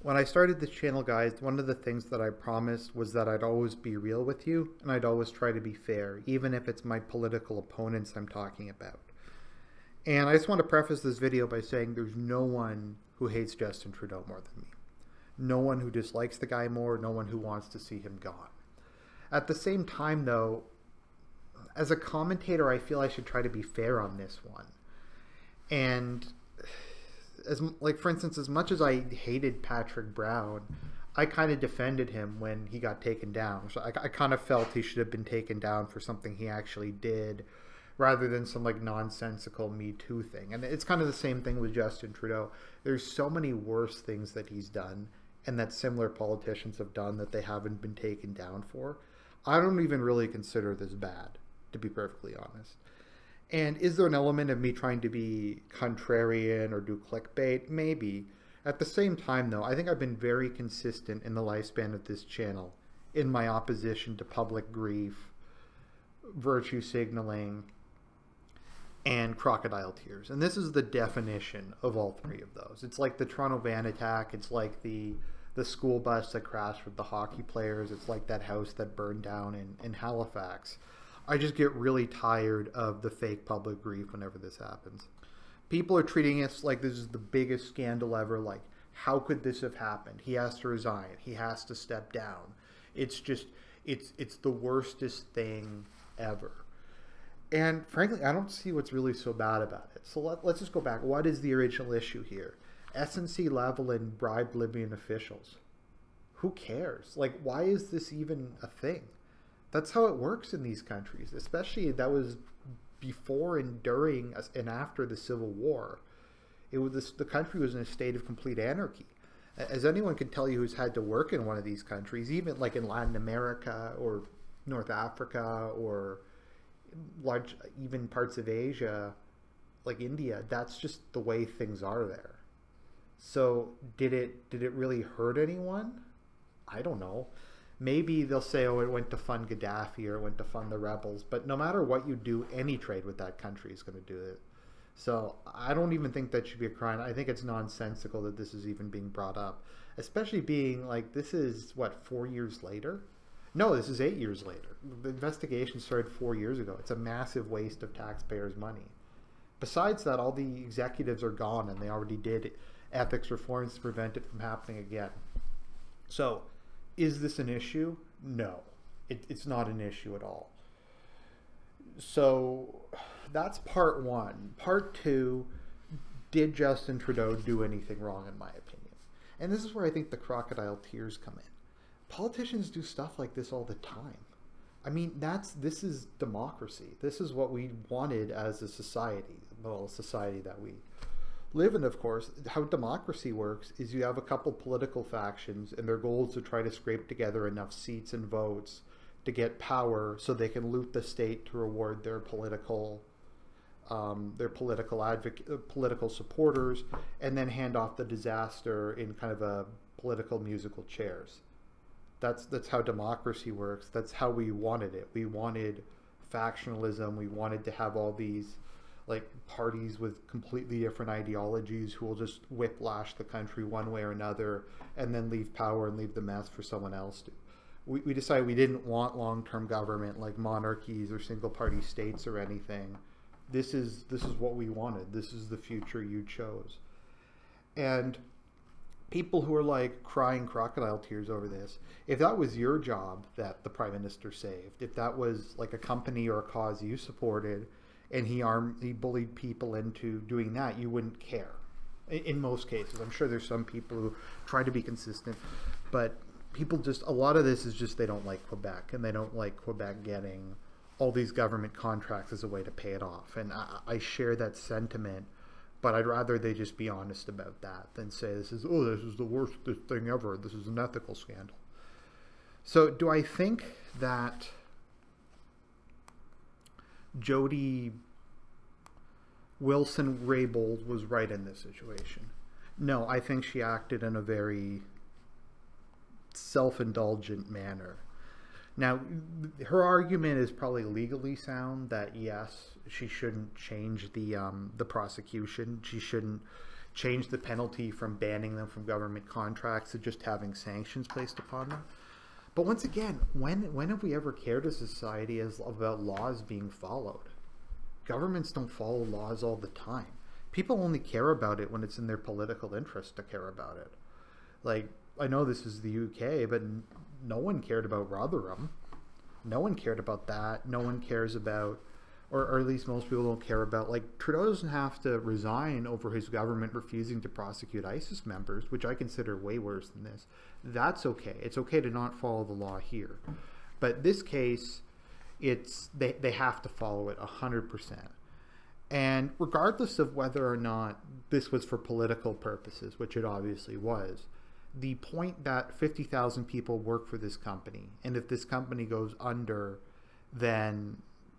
When I started this channel, guys, one of the things that I promised was that I'd always be real with you and I'd always try to be fair, even if it's my political opponents I'm talking about. And I just want to preface this video by saying there's no one who hates Justin Trudeau more than me. No one who dislikes the guy more, no one who wants to see him gone. At the same time, though, as a commentator, I feel I should try to be fair on this one. And for instance, as much as I hated Patrick Brown, I kind of defended him when he got taken down. So I kind of felt he should have been taken down for something he actually did, rather than some like nonsensical Me Too thing. And it's kind of the same thing with Justin Trudeau. There's so many worse things that he's done and that similar politicians have done that they haven't been taken down for. I don't even really consider this bad, to be perfectly honest. And is there an element of me trying to be contrarian or do clickbait? Maybe. At the same time, though, I think I've been very consistent in the lifespan of this channel in my opposition to public grief, virtue signaling, and crocodile tears. And this is the definition of all three of those. It's like the Toronto van attack. It's like the school bus that crashed with the hockey players. It's like that house that burned down in Halifax. I just get really tired of the fake public grief whenever this happens. People are treating us like this is the biggest scandal ever. Like, how could this have happened? He has to resign. He has to step down. It's just, it's the worstest thing ever. And frankly, I don't see what's really so bad about it. So let's just go back. What is the original issue here? SNC-Lavalin bribed Libyan officials. Who cares? Like, why is this even a thing? That's how it works in these countries, especially that was before and during and after the Civil War. The country was in a state of complete anarchy. As anyone can tell you who's had to work in one of these countries, even like in Latin America or North Africa or even parts of Asia, like India, that's just the way things are there. So did it really hurt anyone? I don't know. Maybe they'll say, oh, it went to fund Gaddafi or it went to fund the rebels. But no matter what you do, any trade with that country is going to do it. So I don't even think that should be a crime. I think it's nonsensical that this is even being brought up. Especially being like, this is, what, 4 years later? No, this is 8 years later. The investigation started 4 years ago. It's a massive waste of taxpayers' money. Besides that, all the executives are gone and they already did ethics reforms to prevent it from happening again. So, is this an issue? No, it's not an issue at all. So that's part one. Part two, did Justin Trudeau do anything wrong in my opinion? And this is where I think the crocodile tears come in. Politicians do stuff like this all the time. I mean, this is democracy. This is what we wanted as a society. Well, a society that we live in, of course. How democracy works is you have a couple political factions and their goal is to try to scrape together enough seats and votes to get power so they can loot the state to reward their political political supporters and then hand off the disaster in kind of a political musical chairs. That's how democracy works. That's how we wanted it. We wanted factionalism. We wanted to have all these like parties with completely different ideologies who will just whiplash the country one way or another and then leave power and leave the mess for someone else to. We decided we didn't want long-term government like monarchies or single-party states or anything. This is what we wanted. This is the future you chose. And people who are like crying crocodile tears over this, if that was your job that the Prime Minister saved, if that was like a company or a cause you supported, and he bullied people into doing that, you wouldn't care. In most cases. I'm sure there's some people who try to be consistent, but people just, a lot of this is just they don't like Quebec, and they don't like Quebec getting all these government contracts as a way to pay it off. And I share that sentiment, but I'd rather they just be honest about that than say this is the worst thing ever. This is an ethical scandal. So do I think that Jody Wilson-Raybould was right in this situation? No, I think she acted in a very self-indulgent manner. Now, her argument is probably legally sound that yes, she shouldn't change the prosecution. She shouldn't change the penalty from banning them from government contracts to just having sanctions placed upon them. But once again, when have we ever cared as a society about laws being followed? Governments don't follow laws all the time. People only care about it when it's in their political interest to care about it. Like, I know this is the UK, but no one cared about Rotherham. No one cared about that. No one cares about, or at least most people don't care about, like, Trudeau doesn't have to resign over his government refusing to prosecute ISIS members, which I consider way worse than this. That's okay. It's okay to not follow the law here. But this case, they have to follow it 100%. And regardless of whether or not this was for political purposes, which it obviously was, the point that 50,000 people work for this company, and if this company goes under, then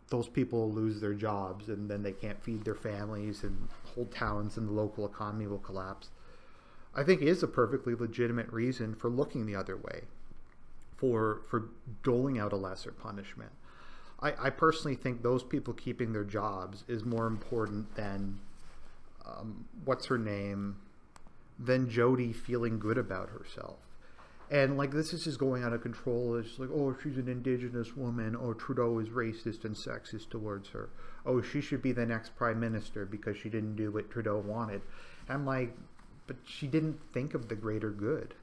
those people will lose their jobs, and then they can't feed their families, and whole towns and the local economy will collapse, I think is a perfectly legitimate reason for looking the other way, for doling out a lesser punishment. I personally think those people keeping their jobs is more important than, what's her name, than Jody feeling good about herself. And like, this is just going out of control. It's like, oh, she's an Indigenous woman, or Trudeau is racist and sexist towards her. Oh, she should be the next prime minister because she didn't do what Trudeau wanted. I'm like, but she didn't think of the greater good.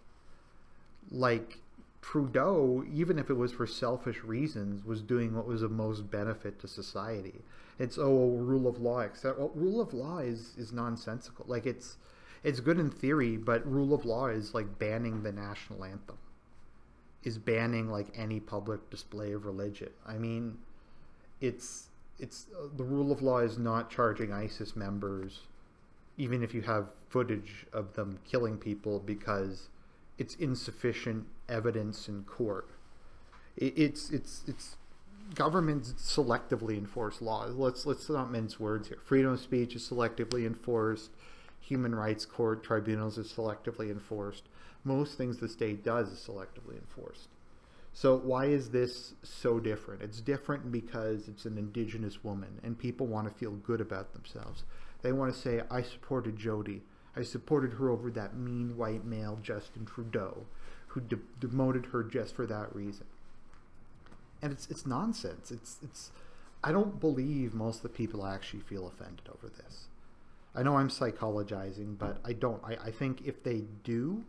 Like, Trudeau, even if it was for selfish reasons, was doing what was of most benefit to society. It's, oh, rule of law, except, well, rule of law is nonsensical. Like, it's good in theory, but rule of law is like banning the national anthem, is banning like any public display of religion. I mean, it's the rule of law is not charging ISIS members, even if you have footage of them killing people, because it's insufficient evidence in court. It's governments selectively enforce laws. Let's not mince words here. Freedom of speech is selectively enforced. Human rights court tribunals are selectively enforced. Most things the state does is selectively enforced. So why is this so different? It's different because it's an Indigenous woman, and people want to feel good about themselves. They want to say, I supported Jody. I supported her over that mean white male Justin Trudeau, who demoted her just for that reason. And it's nonsense. I don't believe most of the people actually feel offended over this. I know I'm psychologizing, but I don't. I think if they do,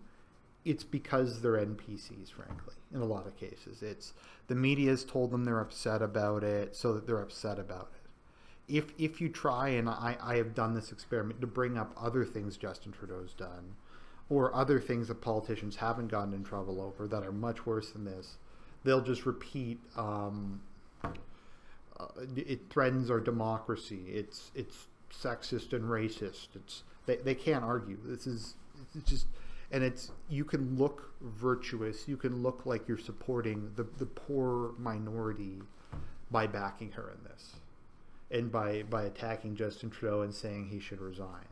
it's because they're NPCs, frankly, in a lot of cases. It's the media's told them they're upset about it, so that they're upset about it. If you try, and I have done this experiment, to bring up other things Justin Trudeau's done, or other things that politicians haven't gotten in trouble over that are much worse than this, they'll just repeat, it threatens our democracy, it's sexist and racist. They can't argue. It's just, and you can look virtuous, you can look like you're supporting the poor minority by backing her in this, and by attacking Justin Trudeau and saying he should resign.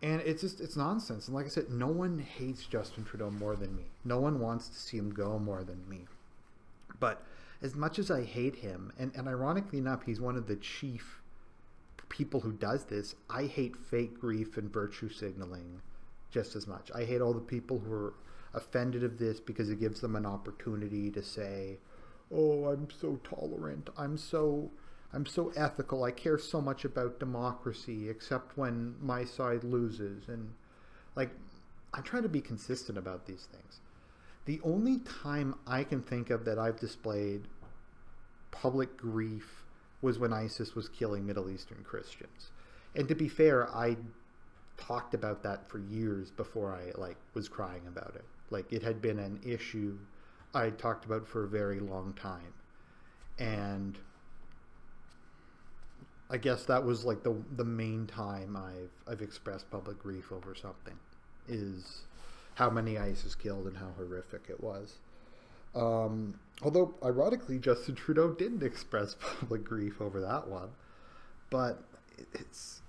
And it's nonsense. And like I said, no one hates Justin Trudeau more than me. No one wants to see him go more than me. But as much as I hate him, and ironically enough, he's one of the chief people who does this, I hate fake grief and virtue signaling just as much. I hate all the people who are offended of this because it gives them an opportunity to say, oh, I'm so tolerant, I'm so ethical, I care so much about democracy, except when my side loses. And like, I try to be consistent about these things. The only time I can think of that I've displayed public grief was when ISIS was killing Middle Eastern Christians. And to be fair, I talked about that for years before I was crying about it. Like, it had been an issue I talked about for a very long time. And I guess that was like the main time I've expressed public grief over something, is how many ISIS killed and how horrific it was. Although, ironically, Justin Trudeau didn't express public grief over that one. But it's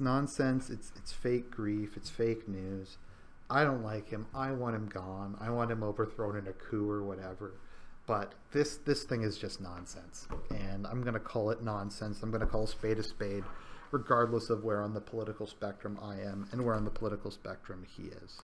nonsense. It's fake grief. It's fake news. I don't like him. I want him gone. I want him overthrown in a coup or whatever. But this thing is just nonsense. And I'm going to call it nonsense. I'm going to call a spade a spade. regardless of where on the political spectrum I am and where on the political spectrum he is.